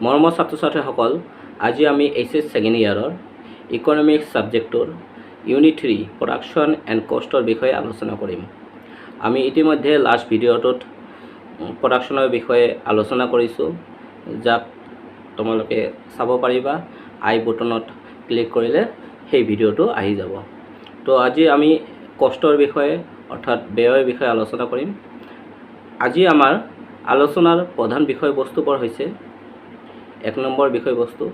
মৰমৰ ছাত্ৰ ছাত্ৰীসকল, আজি আমি এইচএছ ছেকেণ্ড ইয়াৰৰ ইকনমিক্স ছাবজেক্টৰ ইউনিট 3 প্ৰডাকশ্যন এণ্ড কষ্টৰ বিষয়ে আলোচনা কৰিম। আমি ইতিমধ্যে লাষ্ট ভিডিঅ'টোত প্ৰডাকশ্যনৰ বিষয়ে আলোচনা কৰিছোঁ, যাক তোমালোকে চাব পাৰিবা। আই বুটনত ক্লিক কৰিলে সেই ভিডিঅ'টো আহি যাব। তো আজি আমি কষ্টৰ বিষয়ে অৰ্থাৎ ব্যয়ৰ বিষয়ে আলোচনা কৰিম। আজি আমাৰ আলোচনাৰ প্ৰধান বিষয়বস্তুবোৰ হৈছে 1 নম্বৰ বিষয়বস্তু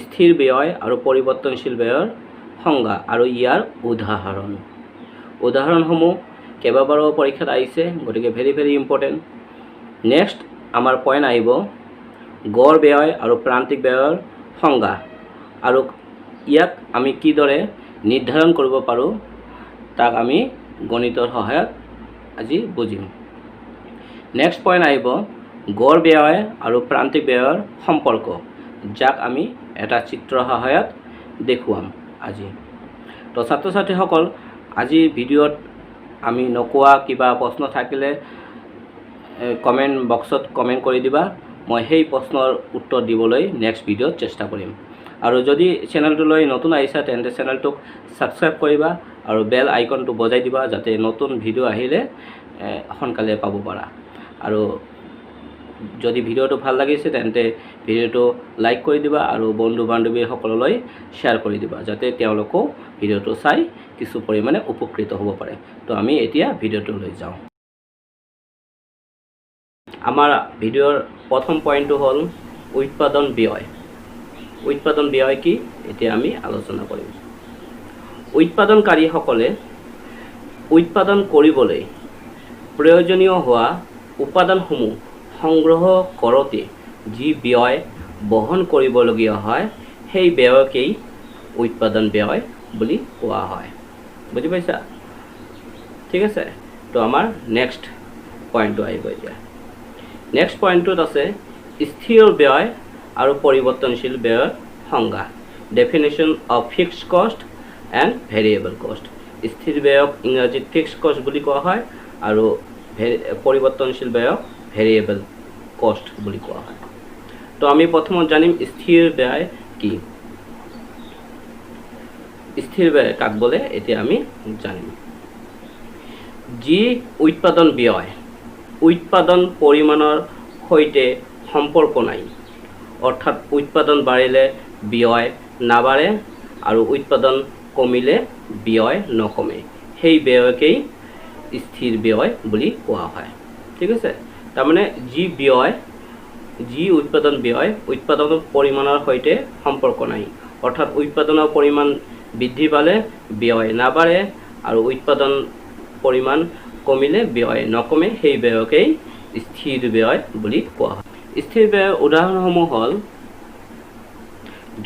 স্থিৰ ব্যয় আৰু পৰিৱৰ্তনশীল ব্যয়ৰ সংজ্ঞা আৰু ইয়াৰ উদাহৰণ। উদাহৰণসমূহ কেইবাবাৰো পৰীক্ষাত আহিছে, গতিকে ভেৰি ইম্পৰ্টেণ্ট। নেক্সট আমাৰ পইণ্ট আহিব গড় ব্যয় আৰু প্ৰান্তিক ব্যয়ৰ সংজ্ঞা আৰু ইয়াক আমি কিদৰে নিৰ্ধাৰণ কৰিব পাৰোঁ তাক আমি গণিতৰ সহায়ত আজি বুজিম। নেক্সট পইণ্ট আহিব গড় ব্যয় আৰু প্ৰান্তিক ব্যয়ৰ সম্পৰ্ক, যাক আমি এটা চিত্ৰৰ সহায়ত দেখুৱাম আজি। তো ছাত্ৰ ছাত্ৰীসকল, আজিৰ ভিডিঅ'ত আমি নকোৱা কিবা প্ৰশ্ন থাকিলে কমেণ্ট বক্সত কমেণ্ট কৰি দিবা। মই সেই প্ৰশ্নৰ উত্তৰ দিবলৈ নেক্সট ভিডিঅ'ত চেষ্টা কৰিম। আৰু যদি চেনেলটোলৈ নতুন আহিছা তেন্তে চেনেলটোক ছাবস্ক্ৰাইব কৰিবা আৰু বেল আইকনটো বজাই দিবা, যাতে নতুন ভিডিঅ' আহিলে সোনকালে পাব পাৰা। আৰু যদি ভিডিঅ'টো ভাল লাগিছে তেন্তে ভিডিঅ'টো লাইক কৰি দিবা আৰু বন্ধু বান্ধৱীসকললৈ শ্বেয়াৰ কৰি দিবা, যাতে তেওঁলোকো ভিডিঅ'টো চাই কিছু পৰিমাণে উপকৃত হ'ব পাৰে। তো আমি এতিয়া ভিডিঅ'টো লৈ যাওঁ। আমাৰ ভিডিঅ'ৰ প্ৰথম পইণ্টটো হ'ল উৎপাদন ব্যয়। উৎপাদন ব্যয় কি এতিয়া আমি আলোচনা কৰিম। উৎপাদনকাৰীসকলে উৎপাদন কৰিবলৈ প্ৰয়োজনীয় হোৱা উপাদানসমূহ সংগ্ৰহ কৰোঁতে যি ব্যয় বহন কৰিবলগীয়া হয় সেই ব্যয়কেই উৎপাদন ব্যয় বুলি কোৱা হয়। বুজি পাইছা? ঠিক আছে। তো আমাৰ নেক্সট পইণ্টটো আহিব এতিয়া। নেক্সট পইণ্টটোত আছে স্থিৰ ব্যয় আৰু পৰিৱৰ্তনশীল ব্যয়ৰ সংজ্ঞা। ডেফিনেশ্যন অফ ফিক্সড কষ্ট এণ্ড ভেৰিয়েবল কষ্ট। স্থিৰ ব্যয়ক ইংৰাজীত ফিক্সড কষ্ট বুলি কোৱা হয় আৰু পৰিৱৰ্তনশীল ব্যয়ক ভেৰিয়েবল কষ্ট বুলি কোৱা হয়। তো আমি প্ৰথমত জানিম স্থিৰ ব্যয় কি। স্থিৰ ব্যয় কাক বোলে এতিয়া আমি জানিম। যি উৎপাদন ব্যয় উৎপাদন পৰিমাণৰ সৈতে সম্পৰ্ক নাই, অৰ্থাৎ উৎপাদন বাঢ়িলে ব্যয় নাবাঢ়ে আৰু উৎপাদন কমিলে ব্যয় নকমে, সেই ব্যয়কেই স্থিৰ ব্যয় বুলি কোৱা হয়। ঠিক আছে। তাৰমানে যি উৎপাদন ব্যয় উৎপাদনৰ পৰিমাণৰ সৈতে সম্পৰ্ক নাই, অৰ্থাৎ উৎপাদনৰ পৰিমাণ বৃদ্ধি পালে ব্যয় নাবাঢ়ে আৰু উৎপাদন পৰিমাণ কমিলে ব্যয় নকমে, সেই ব্যয়কেই স্থিৰ ব্যয় বুলি কোৱা হয়। স্থিৰ ব্যয়ৰ উদাহৰণসমূহ হ'ল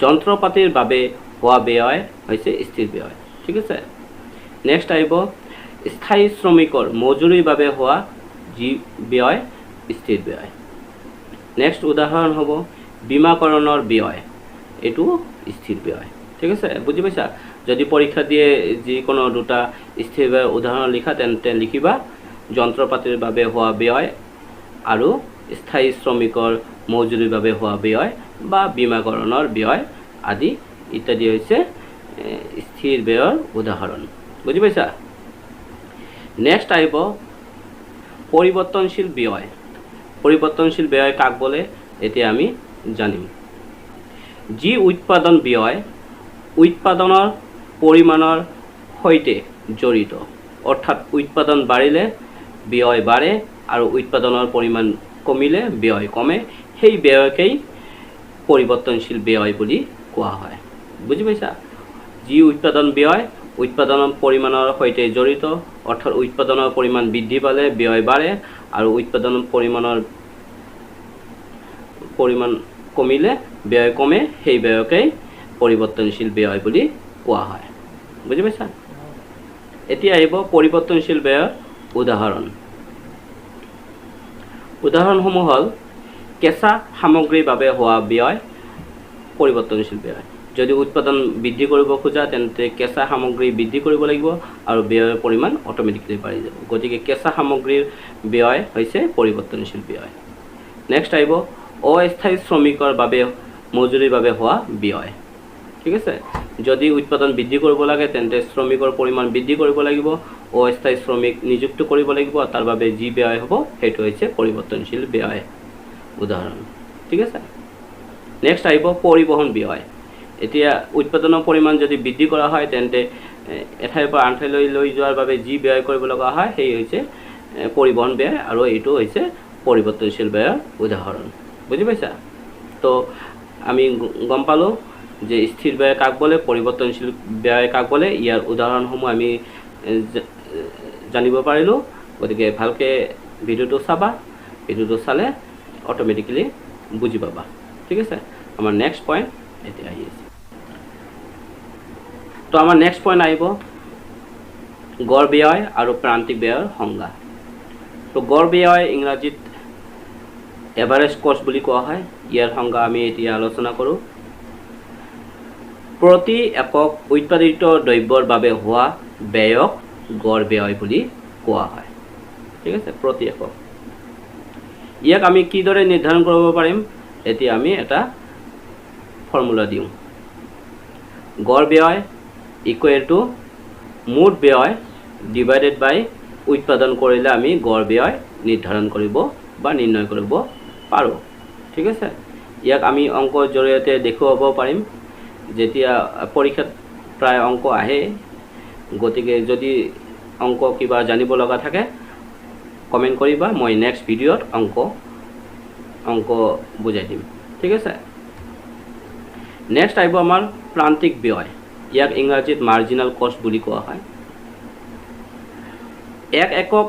যন্ত্ৰপাতিৰ বাবে হোৱা ব্যয় হৈছে স্থিৰ ব্যয়। ঠিক আছে। নেক্সট আহিব স্থায়ী শ্ৰমিকৰ মজুৰিৰ বাবে হোৱা যি ব্যয় স্থিৰ ব্যয়। নেক্সট উদাহৰণ হ'ব বীমাকৰণৰ ব্যয়, এইটো স্থিৰ ব্যয়। ঠিক আছে। বুজি পাইছা? যদি পৰীক্ষা দিয়ে যিকোনো দুটা স্থিৰ ব্যয়ৰ উদাহৰণ লিখা তেন্তে লিখিবা যন্ত্ৰপাতিৰ বাবে হোৱা ব্যয় আৰু স্থায়ী শ্ৰমিকৰ মজুৰিৰ বাবে হোৱা ব্যয় বা বীমাকৰণৰ ব্যয় আদি ইত্যাদি হৈছে স্থিৰ ব্যয়ৰ উদাহৰণ। বুজি পাইছা? নেক্সট আহিব পৰিৱৰ্তনশীল ব্যয়। পৰিৱৰ্তনশীল ব্যয় কাক বোলে এতিয়া আমি জানিম। যি উৎপাদন ব্যয় উৎপাদনৰ পৰিমাণৰ সৈতে জড়িত, অৰ্থাৎ উৎপাদন বাঢ়িলে ব্যয় বাঢ়ে আৰু উৎপাদনৰ পৰিমাণ কমিলে ব্যয় কমে, সেই ব্যয়কেই পৰিৱৰ্তনশীল ব্যয় বুলি কোৱা হয়। বুজি পাইছা? যি উৎপাদন ব্যয় উৎপাদনৰ পৰিমাণৰ সৈতে জড়িত, অৰ্থাৎ উৎপাদনৰ পৰিমাণ বৃদ্ধি পালে ব্যয় বাঢ়ে আৰু উৎপাদনৰ পৰিমাণ কমিলে ব্যয় কমে, সেই ব্যয়কেই পৰিৱৰ্তনশীল ব্যয় বুলি কোৱা হয়। বুজি পাইছা? এতিয়া আহিব পৰিৱৰ্তনশীল ব্যয়ৰ উদাহৰণ। উদাহৰণসমূহ হ'ল কেঁচা সামগ্ৰীৰ বাবে হোৱা ব্যয় পৰিৱৰ্তনশীল ব্যয়। যদি উৎপাদন বৃদ্ধি কৰিব খোজা তেন্তে কেঁচা সামগ্ৰী বৃদ্ধি কৰিব লাগিব আৰু ব্যয়ৰ পৰিমাণ অট'মেটিকেলি বাঢ়ি যাব। গতিকে কেঁচা সামগ্ৰীৰ ব্যয় হৈছে পৰিৱৰ্তনশীল ব্যয়। নেক্সট আহিব অস্থায়ী শ্ৰমিকৰ বাবে মজুৰিৰ বাবে হোৱা ব্যয়। ঠিক আছে, যদি উৎপাদন বৃদ্ধি কৰিব লাগে তেন্তে শ্ৰমিকৰ পৰিমাণ বৃদ্ধি কৰিব লাগিব, অস্থায়ী শ্ৰমিক নিযুক্ত কৰিব লাগিব, তাৰ বাবে যি ব্যয় হ'ব সেইটো হৈছে পৰিৱৰ্তনশীল ব্যয় উদাহৰণ। ঠিক আছে, নেক্সট আহিব পৰিবহণ ব্যয়। এতিয়া উৎপাদনৰ পৰিমাণ যদি বৃদ্ধি কৰা হয় তেন্তে এঠাইৰ পৰা আন ঠাইলৈ লৈ যোৱাৰ বাবে যি ব্যয় কৰিব লগা হয় সেই হৈছে পৰিবহণ ব্যয়, আৰু এইটো হৈছে পৰিৱৰ্তনশীল ব্যয়ৰ উদাহৰণ। বুজি পাইছা? তো আমি গম পালোঁ যে স্থিৰ ব্যয় কাক বোলে, পৰিৱৰ্তনশীল ব্যয় কাক বোলে, ইয়াৰ উদাহৰণসমূহ আমি জানিব পাৰিলোঁ। গতিকে ভালকৈ ভিডিঅ'টো চাবা, ভিডিঅ'টো চালে অট'মেটিকেলি বুজি পাবা। ঠিক আছে, আমাৰ নেক্সট পইণ্ট এতিয়া আহি আছে। তো আমাৰ নেক্সট পইণ্ট আহিব গড় ব্যয় আৰু প্ৰান্তিক ব্যয়ৰ সংজ্ঞা। তো গড় ব্যয় ইংৰাজীত এভাৰেজ কষ্ট বুলি কোৱা হয়। ইয়াৰ সংজ্ঞা আমি এতিয়া আলোচনা কৰোঁ। প্ৰতি একক উৎপাদিত দ্ৰব্যৰ বাবে হোৱা ব্যয়ক গড় ব্যয় বুলি কোৱা হয়। ঠিক আছে, প্ৰতি একক। ইয়াক আমি কিদৰে নিৰ্ধাৰণ কৰিব পাৰিম? এতিয়া আমি এটা ফৰ্মুলা দিওঁ। গড় ব্যয় ইকুৱেল টু মুঠ ব্যয় ডিভাইডেড বাই উৎপাদন কৰিলে আমি গড় ব্যয় নিৰ্ধাৰণ কৰিব বা নিৰ্ণয় কৰিব পাৰোঁ। ঠিক আছে, ইয়াক আমি অংকৰ জৰিয়তে দেখুৱাব পাৰিম। যেতিয়া পৰীক্ষাত প্ৰায় অংক আহে, গতিকে যদি অংক কিবা জানিব লগা থাকে কমেণ্ট কৰিবা, মই নেক্সট ভিডিঅ'ত অংক বুজাই দিম। ঠিক আছে, নেক্সট আহিব আমাৰ প্ৰান্তিক ব্যয়। ইয়াক ইংৰাজীত মাৰ্জিনাল কষ্ট বুলি কোৱা হয়। এক একক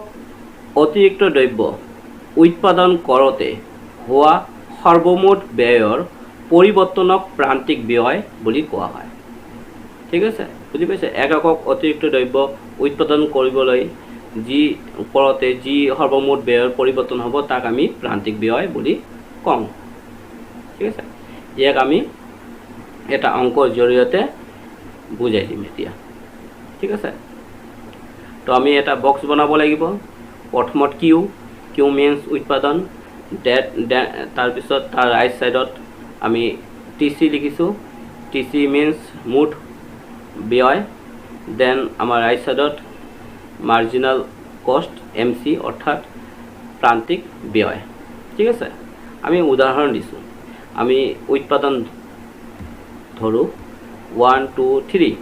অতিৰিক্ত দ্ৰব্য উৎপাদন কৰোঁতে হোৱা সৰ্বমুঠ ব্যয়ৰ পৰিৱৰ্তনক প্ৰান্তিক ব্যয় বুলি কোৱা হয়। ঠিক আছে, বুজি পাইছে? এক একক অতিৰিক্ত দ্ৰব্য উৎপাদন কৰিবলৈ কৰোঁতে যি সৰ্বমুঠ ব্যয়ৰ পৰিৱৰ্তন হ'ব তাক আমি প্ৰান্তিক ব্যয় বুলি কওঁ। ঠিক আছে, ইয়াক আমি এটা অংকৰ জৰিয়তে বুজাই দিম এতিয়া। ঠিক আছে, তো আমি এটা বক্স বনাব লাগিব। প্ৰথমত কিউ মিনছ উৎপাদন, তাৰপিছত তাৰ ৰাইট ছাইডত আমি টিচি লিখিছোঁ, টিচি মিনছ মুঠ ব্যয়, দেন আমাৰ ৰাইট ছাইডত মাৰ্জিনাল কষ্ট এমচি অৰ্থাৎ প্ৰান্তিক ব্যয়। ঠিক আছে, আমি উদাহৰণ দিছোঁ। আমি উৎপাদন ধৰোঁ 1 2 3।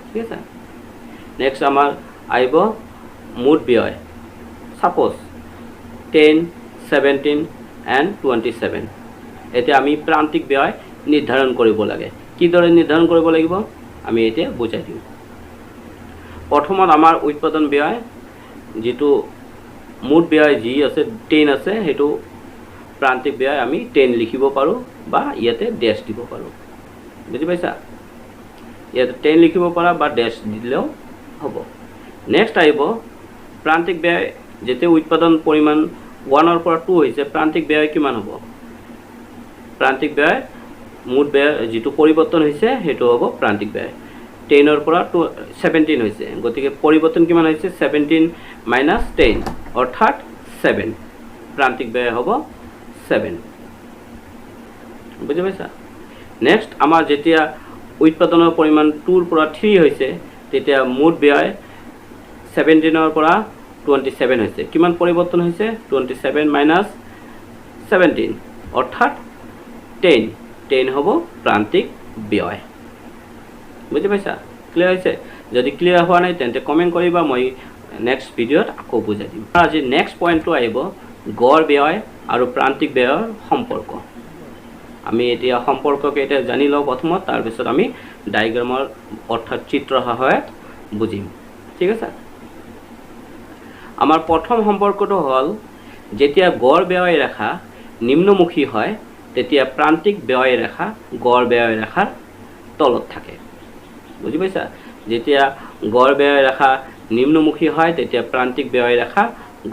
ঠিক আছে, নেক্সট আমাৰ আহিব মুঠ ব্যয়, ছাপ'জ 10 17 and 27। এতিয়া আমি প্ৰান্তিক ব্যয় নিৰ্ধাৰণ কৰিব লাগে। কিদৰে নিৰ্ধাৰণ কৰিব লাগিব আমি এতিয়া বুজাই দিওঁ। প্ৰথমত আমাৰ উৎপাদন ব্যয়, যিটো মুঠ ব্যয় যি আছে 10 আছে, সেইটো প্ৰান্তিক ব্যয় আমি 10 লিখিব পাৰোঁ বা ইয়াতে ডেছ দিব পাৰোঁ। বুজি পাইছা? ইয়াতে 10 লিখিব পাৰা বা ডেছ দিলেও হ'ব। নেক্সট আহিব প্ৰান্তিক ব্যয়। যেতিয়া উৎপাদন পৰিমাণ 1ৰ পৰা 2 হৈছে, প্ৰান্তিক ব্যয় কিমান হ'ব? প্ৰান্তিক ব্যয় মুঠ ব্যয় যিটো পৰিৱৰ্তন হৈছে সেইটো হ'ব প্ৰান্তিক ব্যয়। 10ৰ পৰা 17 হৈছে, গতিকে পৰিৱৰ্তন কিমান হৈছে? 17 মাইনাছ 10 অৰ্থাৎ 7। প্ৰান্তিক ব্যয় হ'ব 7। বুজি পাইছা? নেক্সট আমাৰ যেতিয়া উৎপাদনৰ পৰিমাণ 2ৰ পৰা 3 হৈছে, তেতিয়া মুঠ ব্যয় 17ৰ পৰা 27 হৈছে। কিমান পৰিৱৰ্তন হৈছে? 27 মাইনাছ 17 অৰ্থাৎ 10 হ'ব প্ৰান্তিক ব্যয়। বুজি পাইছা? ক্লিয়াৰ হৈছে? যদি ক্লিয়াৰ হোৱা নাই তেন্তে কমেণ্ট কৰিবা, মই নেক্সট ভিডিঅ'ত আকৌ বুজাই দিম। আজি নেক্সট পইণ্টটো আহিব গড় ব্যয় আৰু প্ৰান্তিক ব্যয়ৰ সম্পৰ্ক। আমি এতিয়া সম্পৰ্ককেইটা জানি লওঁ প্ৰথমত, তাৰপিছত আমি ডায়েগ্ৰামৰ অৰ্থাৎ চিত্ৰৰ সহায়ত বুজিম। ঠিক আছে, আমাৰ প্ৰথম সম্পৰ্কটো হ'ল যেতিয়া গড় ব্যয় ৰেখা নিম্নমুখী হয় তেতিয়া প্ৰান্তিক ব্যয় ৰেখা গড় ব্যয় ৰেখাৰ তলত থাকে। বুজি পাইছা? যেতিয়া গড় ব্যয় ৰেখা নিম্নমুখী হয় তেতিয়া প্ৰান্তিক ব্যয় ৰেখা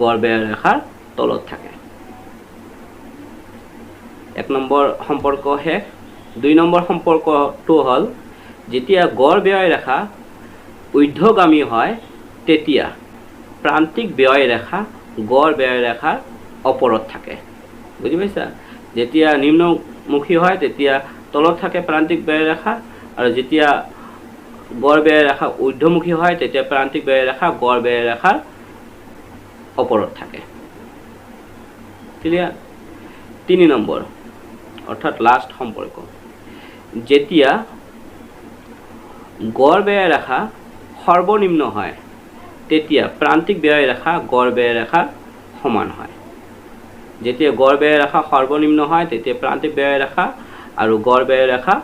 গড় ব্যয় ৰেখাৰ তলত থাকে। 1 নম্বৰ সম্পৰ্ক শেষ। 2 নম্বৰ সম্পৰ্কটো হ'ল যেতিয়া গড় ব্যয় ৰেখা ঊৰ্ধ্বগামী হয় তেতিয়া প্ৰান্তিক ব্যয় ৰেখা গড় ব্যয় ৰেখাৰ ওপৰত থাকে। বুজি পাইছা? যেতিয়া নিম্নমুখী হয় তেতিয়া তলত থাকে প্ৰান্তিক ব্যয় ৰেখা, আৰু যেতিয়া গড় ব্যয় ৰেখা ঊৰ্ধ্বমুখী হয় তেতিয়া প্ৰান্তিক ব্যয় ৰেখা গড় ব্যয় ৰেখাৰ ওপৰত থাকে। ক্লিয়াৰ? 3 নম্বৰ অৰ্থাৎ লাষ্ট সম্পৰ্ক, যেতিয়া গড় ব্যয় ৰেখা সৰ্বনিম্ন হয় তেতিয়া প্ৰান্তিক ব্যয় ৰেখা গড় ব্যয় ৰেখাৰ সমান হয়। যেতিয়া গড় ব্যয় ৰেখা সৰ্বনিম্ন হয় তেতিয়া প্ৰান্তিক ব্যয় ৰেখা আৰু গড় ব্যয় ৰেখা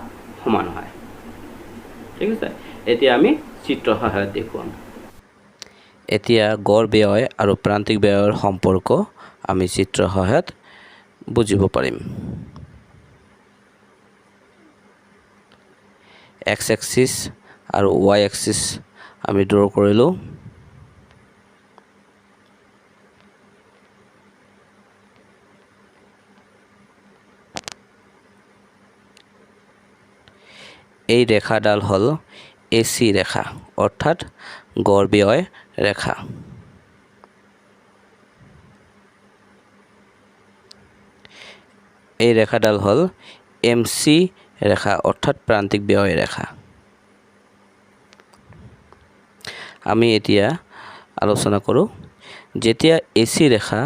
সমান হয়। ঠিক আছে, এতিয়া আমি চিত্ৰ সহায়ত দেখুৱাম। এতিয়া গড় ব্যয় আৰু প্ৰান্তিক ব্যয়ৰ সম্পৰ্ক আমি চিত্ৰ সহায়ত বুজিব পাৰিম। এক্স এক্সিছ আৰু ৱাই এক্সিছ আমি ড্ৰ কৰিলোঁ। এই ৰেখাডাল হ'ল AC ৰেখা অৰ্থাৎ গড় ব্যয় ৰেখা। এই ৰেখাডাল হ'ল MC ৰেখা অৰ্থাৎ প্ৰান্তিক ব্যয় ৰেখা। আমি এতিয়া আলোচনা কৰোঁ, যেতিয়া AC ৰেখা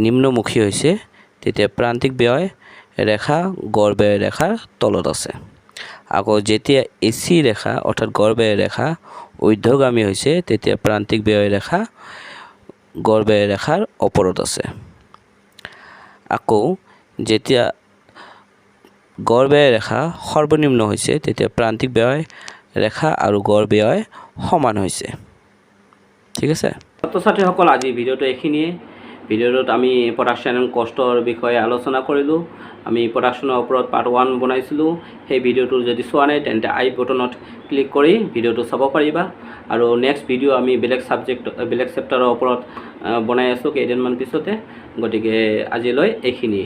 নিম্নমুখী হৈছে তেতিয়া প্ৰান্তিক ব্যয় ৰেখা গড় ব্যয় ৰেখাৰ তলত আছে। আকৌ যেতিয়া AC ৰেখা অৰ্থাৎ গড় ব্যয় ৰেখা ঊৰ্ধ্বগামী হৈছে তেতিয়া প্ৰান্তিক ব্যয় ৰেখা গড় ব্যয় ৰেখাৰ ওপৰত আছে। আকৌ যেতিয়া গড় ব্যয় ৰেখা সৰ্বনিম্ন হৈছে তেতিয়া প্ৰান্তিক ব্যয় ৰেখা আৰু গড় ব্যয় সমান হৈছে। ঠিক আছে, ছাত্ৰ-ছাত্ৰীসকল আজি ভিডিঅ'টো এইখিনিয়ে। ভিডিঅ'টোত আমি প্ৰডাকশ্যন এণ্ড কষ্টৰ বিষয়ে আলোচনা কৰিলোঁ। আমি প্ৰডাকশ্যনৰ ওপৰত পাৰ্ট 1 বনাইছিলোঁ। সেই ভিডিঅ'টো যদি চোৱা নাই তেন্তে আই বটনত ক্লিক কৰি ভিডিঅ'টো চাব পাৰিবা। আৰু নেক্সট ভিডিঅ' আমি বেলেগ চেপ্টাৰৰ ওপৰত বনাই আছোঁ কেইদিনমান পিছতে। গতিকে আজিলৈ এইখিনিয়ে।